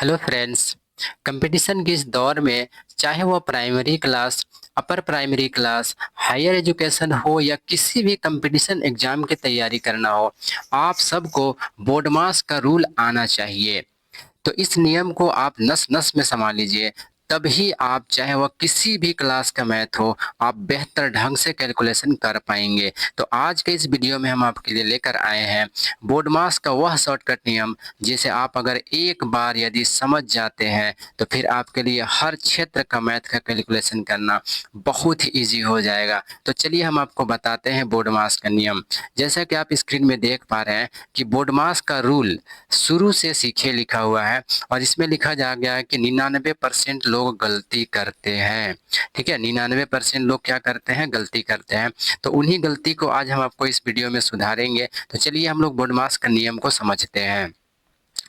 Hello friends. Competition के इस दौर में चाहे वो primary class, upper primary class, higher education हो या किसी भी कंपटीशन एग्जाम की तैयारी करना हो, आप सबको बोर्ड मास का रूल आना चाहिए। तो इस नियम को आप नस नस में समा लीजिए, तभी आप चाहे वह किसी भी क्लास का मैथ हो, आप बेहतर ढंग से कैलकुलेशन कर पाएंगे। तो आज के इस वीडियो में हम आपके लिए लेकर आए हैं बोर्ड मास का वह शॉर्टकट नियम, जिसे आप अगर एक बार यदि समझ जाते हैं तो फिर आपके लिए हर क्षेत्र का मैथ का कैलकुलेशन करना बहुत ही ईजी हो जाएगा। तो चलिए हम आपको बताते हैं बोर्ड मास का नियम। जैसा कि आप स्क्रीन में देख पा रहे हैं कि बोर्ड मास का रूल शुरू से सीखे लिखा हुआ है, और इसमें लिखा जा गया है कि 99% लोग गलती करते हैं। ठीक है, 99% लोग क्या करते हैं, गलती करते हैं। तो उन्हीं गलती को आज हम आपको इस वीडियो में सुधारेंगे। तो चलिए हम लोग बोर्ड मास का नियम को समझते हैं।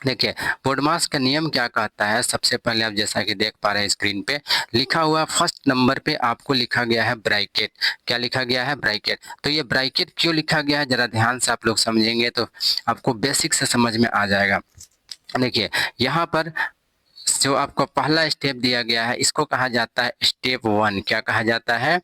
देखिए, बोर्ड मास का नियम क्या कहता है। सबसे पहले आप जैसा कि देख पा रहे हैं स्क्रीन पे लिखा हुआ फर्स्ट नंबर पे आपको लिखा गया है ब्रैकेट। क्या लिखा गया है, ब्रैकेट। तो ये ब्रैकेट क्यों लिखा गया है, जरा ध्यान से आप लोग समझेंगे तो आपको बेसिक से समझ में आ जाएगा। देखिए, यहाँ पर जो आपको पहला स्टेप दिया गया है इसको कहा जाता है स्टेप वन। क्या कहा जाता है,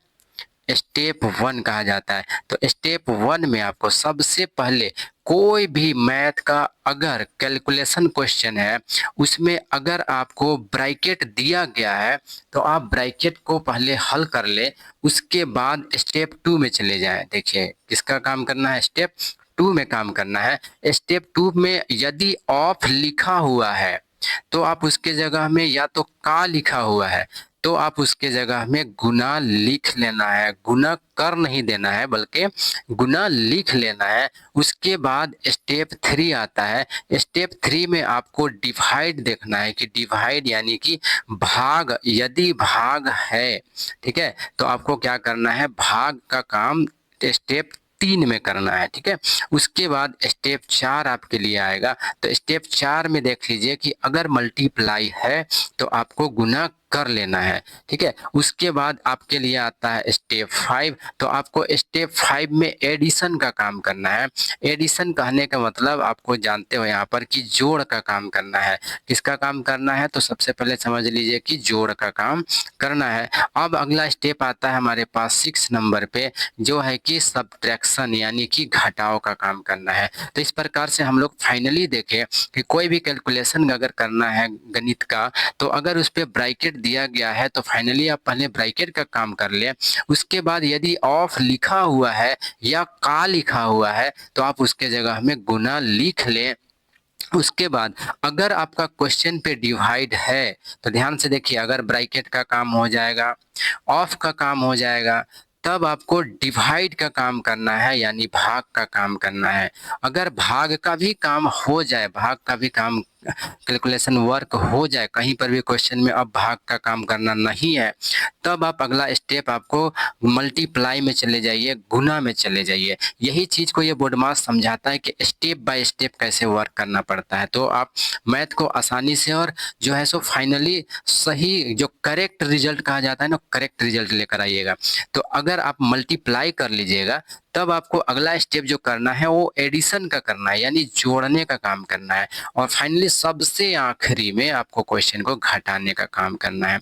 स्टेप वन कहा जाता है। तो स्टेप वन में आपको सबसे पहले कोई भी मैथ का अगर कैलकुलेशन क्वेश्चन है, उसमें अगर आपको ब्रैकेट दिया गया है तो आप ब्रैकेट को पहले हल कर ले, उसके बाद स्टेप टू में चले जाएं। देखिए, किसका काम करना है, स्टेप टू में काम करना है। स्टेप टू में यदि ऑफ लिखा हुआ है तो आप उसके जगह में, या तो का लिखा हुआ है तो आप उसके जगह में गुना लिख लेना है। गुना कर नहीं देना है बल्कि गुना लिख लेना है। उसके बाद स्टेप थ्री आता है। स्टेप थ्री में आपको डिवाइड देखना है कि डिवाइड यानी कि भाग, यदि भाग है, ठीक है, तो आपको क्या करना है, भाग का काम स्टेप तीन में करना है। ठीक है, उसके बाद स्टेप चार आपके लिए आएगा। तो स्टेप चार में देख लीजिए कि अगर मल्टीप्लाई है तो आपको गुना कर लेना है। ठीक है, उसके बाद आपके लिए आता है स्टेप फाइव। तो आपको स्टेप फाइव में एडिशन का काम करना है। एडिशन कहने का मतलब आपको जानते हो यहाँ पर कि जोड़ का काम करना है। किसका काम करना है, तो सबसे पहले समझ लीजिए कि जोड़ का काम करना है। अब अगला स्टेप आता है हमारे पास सिक्स नंबर पे, जो है कि सब्ट्रैक्शन यानी कि घटाव का काम करना है। तो इस प्रकार से हम लोग फाइनली देखें कि कोई भी कैलकुलेशन अगर करना है गणित का, तो अगर उस पर ब्रैकेट दिया गया है तो फाइनली आप पहले ब्रैकेट का काम कर लें। उसके बाद यदि ऑफ लिखा हुआ है या का लिखा हुआ है तो आप उसके जगह में गुना लिख लें। उसके बाद अगर आपका क्वेश्चन पे डिवाइड है तो ध्यान से देखिए, अगर ब्रैकेट का काम हो जाएगा, ऑफ का काम हो जाएगा, तब आपको डिवाइड का काम करना है यानी भाग का काम करना है। अगर भाग का भी काम हो जाए, भाग का भी काम कैलकुलेशन वर्क हो जाए, कहीं पर भी क्वेश्चन में अब भाग का काम करना नहीं है, तब आप अगला स्टेप आपको मल्टीप्लाई में चले जाइए, गुना में चले जाइए। यही चीज को ये बोर्ड मास समझाता है कि स्टेप बाय स्टेप कैसे वर्क करना पड़ता है। तो आप मैथ को आसानी से और जो है सो फाइनली सही, जो करेक्ट रिजल्ट कहा जाता है ना, करेक्ट रिजल्ट लेकर आइएगा। तो अगर आप मल्टीप्लाई कर लीजिएगा तब आपको अगला स्टेप जो करना है वो एडिशन का करना है यानी जोड़ने का काम करना है। और फाइनली सबसे आखिरी में आपको क्वेश्चन को घटाने का काम करना है।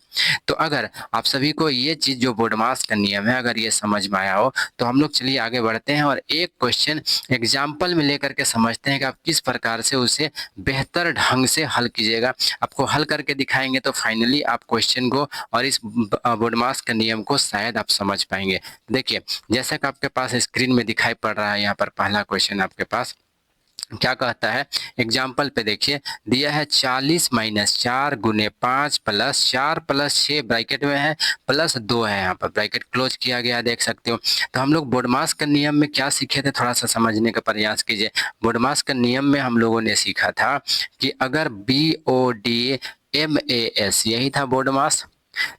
तो अगर आप सभी को ये चीज जो बोर्ड मास का नियम है अगर ये समझ में आया हो तो हम लोग चलिए आगे बढ़ते हैं और एक क्वेश्चन एग्जाम्पल में लेकर के समझते हैं कि आप किस प्रकार से उसे बेहतर ढंग से हल कीजिएगा। आपको हल करके दिखाएंगे तो फाइनली आप क्वेश्चन को और इस बोर्ड मास के नियम को शायद आप समझ पाएंगे। देखिए, जैसा कि आपके पास स्क्रीन में दिखाई पड़ रहा है, यहाँ पर पहला क्वेश्चन आपके पास क्या कहता है। एग्जाम्पल पे देखिए, दिया है 40-4 गुने 5 प्लस 4 प्लस 6 ब्रैकेट में है, प्लस 2 है, यहाँ पर ब्रैकेट क्लोज किया गया है, देख सकते हो। तो हम लोग बोर्डमास का नियम में क्या सीखे थे, थोड़ा सा समझने का प्रयास कीजिए। बोर्डमास का नियम में हम लोगों ने सीखा था कि अगर BODMAS यही था बोर्डमास,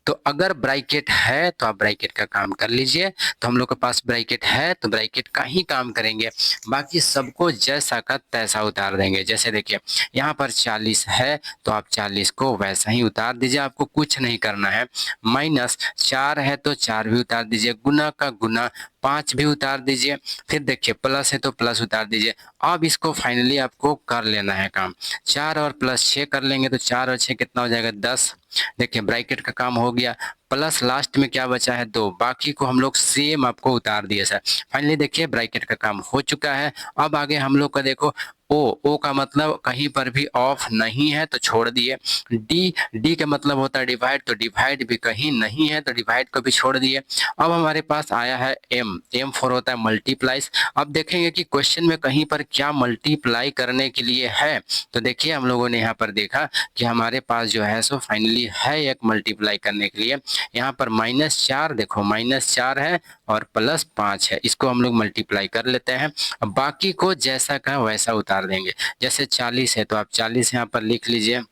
तो अगर ब्रैकेट है तो आप ब्रैकेट का काम कर लीजिए। तो हम लोग के पास ब्रैकेट है तो ब्रैकेट का ही काम करेंगे, बाकी सबको जैसा का तैसा उतार देंगे। जैसे देखिए, यहाँ पर 40 है तो आप 40 को वैसा ही उतार दीजिए, आपको कुछ नहीं करना है। -4 है तो 4 भी उतार दीजिए। गुना का गुना 5 भी उतार दीजिए, फिर देखिए प्लस है तो प्लस उतार दीजिए। अब इसको फाइनली आपको कर लेना है काम। 4 और प्लस 6 कर लेंगे तो 4 और 6 कितना हो जाएगा 10। देखिए ब्रैकेट का काम हो गया, प्लस लास्ट में क्या बचा है 2, बाकी को हम लोग सेम आपको उतार दिए सर। फाइनली देखिए ब्रैकेट का काम हो चुका है। अब आगे हम लोग का देखो ओ का मतलब कहीं पर भी ऑफ नहीं है तो छोड़ दिए। डी का मतलब होता है डिवाइड, तो डिवाइड भी कहीं नहीं है तो डिवाइड को भी छोड़ दिए। अब हमारे पास आया है एम फॉर होता है मल्टीप्लाइज। अब देखेंगे कि क्वेश्चन में कहीं पर क्या मल्टीप्लाई करने के लिए है। तो देखिए हम लोगों ने यहाँ पर देखा कि हमारे पास जो है सो फाइनली है एक मल्टीप्लाई करने के लिए। यहाँ पर -4 देखो -4 है और +5 है, इसको हम लोग मल्टीप्लाई कर लेते हैं। अब बाकी को जैसा का वैसा उतार देंगे। जैसे 40 है तो आप 40 यहाँ पर लिख लीजिए।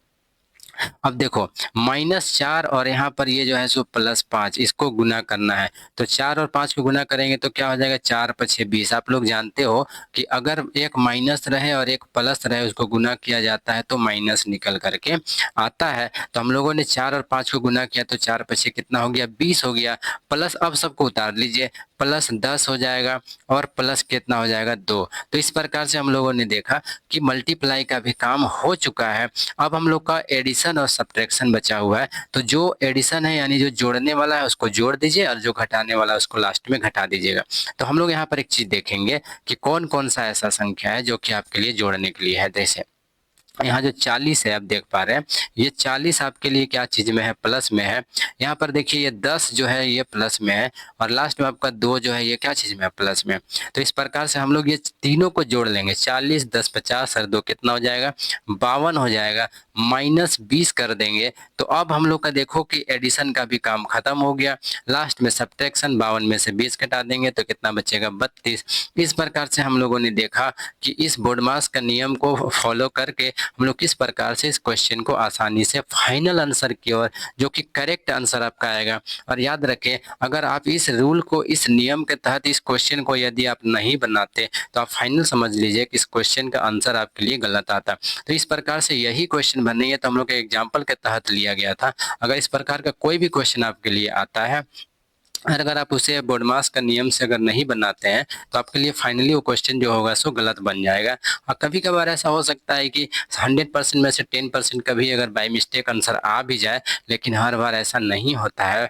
अब देखो -4 और यहाँ पर ये जो है सो +5, इसको गुना करना है। तो 4 और 5 को गुना करेंगे तो क्या हो जाएगा 4 5 20। आप लोग जानते हो कि अगर एक माइनस रहे और एक प्लस रहे उसको गुना किया जाता है तो माइनस निकल करके आता है। तो हम लोगों ने 4 और 5 को गुना किया तो 4 5 कितना हो गया 20 हो गया। प्लस अब सबको उतार लीजिए, +10 हो जाएगा और प्लस कितना हो जाएगा 2। तो इस प्रकार से हम लोगों ने देखा कि मल्टीप्लाई का भी काम हो चुका है। अब हम लोग का एडिशन और सब्ट्रैक्शन बचा हुआ है। तो जो एडिशन है यानी जो जोड़ने वाला है उसको जोड़ दीजिए और जो घटाने वाला है उसको लास्ट में घटा दीजिएगा। तो हम लोग यहाँ पर एक चीज देखेंगे कि कौन कौन सा ऐसा संख्या है जो कि आपके लिए जोड़ने के लिए है। जैसे यहाँ जो 40 है आप देख पा रहे हैं, ये 40 आपके लिए क्या चीज में है प्लस में है। यहाँ पर देखिए ये 10 जो है ये प्लस में है और लास्ट में आपका 2 जो है ये क्या चीज में है प्लस में। तो इस प्रकार से हम लोग ये तीनों को जोड़ लेंगे। 40 10 50 और 2 कितना हो जाएगा 52 हो जाएगा। -20 कर देंगे तो अब हम लोग का देखो कि एडिशन का भी काम खत्म हो गया। लास्ट में सब्ट्रैक्शन 52 में से 20 घटा देंगे तो कितना बचेगा 32। इस प्रकार से हम लोगों ने देखा कि इस बोडमास का नियम को फॉलो करके हम लोग किस प्रकार से इस क्वेश्चन को आसानी से फाइनल आंसर की ओर, जो कि करेक्ट आंसर आपका आएगा। और याद रखें अगर आप इस रूल को, इस नियम के तहत इस क्वेश्चन को यदि आप नहीं बनाते तो आप फाइनल समझ लीजिए कि इस क्वेश्चन का आंसर आपके लिए गलत आता। तो इस प्रकार से यही क्वेश्चन बनी है तो हम लोग के एग्जाम्पल के तहत लिया गया था। अगर इस प्रकार का कोई भी क्वेश्चन आपके लिए आता है और अगर आप उसे बोडमास का नियम से अगर नहीं बनाते हैं तो आपके लिए फाइनली वो क्वेश्चन जो होगा सो गलत बन जाएगा। और कभी कभार ऐसा हो सकता है कि 100% में से 10% कभी अगर बाय मिस्टेक आंसर आ भी जाए, लेकिन हर बार ऐसा नहीं होता है।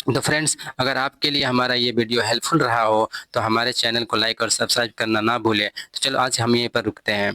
तो फ्रेंड्स अगर आपके लिए हमारा ये वीडियो हेल्पफुल रहा हो तो हमारे चैनल को लाइक और सब्सक्राइब करना ना भूलें। तो चलो आज हम यहीं पर रुकते हैं।